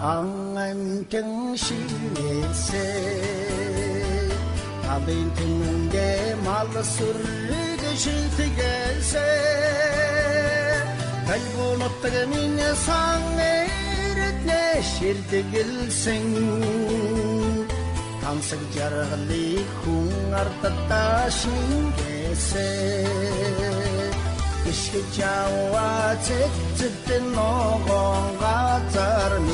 анган 갱신에세 아빈 등게 말술리게 실티게세 달고 높다게 미네 상에를 내 실티길생 감성자르리 쿵아르따 신게세 이시자와 쯧쯧된 노공가 자르니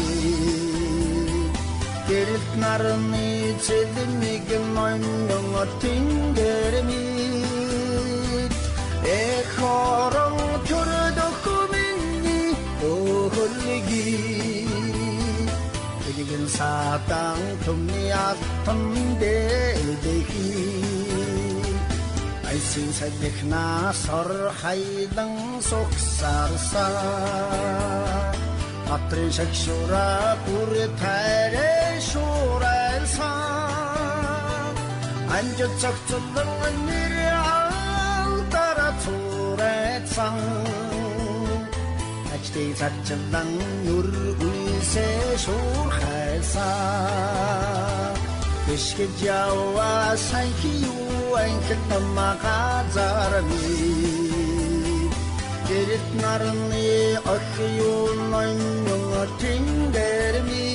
게릿 나르니 쯧미게 노임명어 팅게르미 에코롱 튜르도 꾸미니 오홀리기 이긴 사당 tumniat tum데데히 Айсин садихна сор хайдан суксарса Атрин шакшура пури тайре шурайса Анжо чакчулдан 미리알 따라 투레상 Ачти саччулдан 누르 우리세 шурхайса Ишке жава сайхию анкета магазарми Гэрит нарны охиу нойнго тингэрми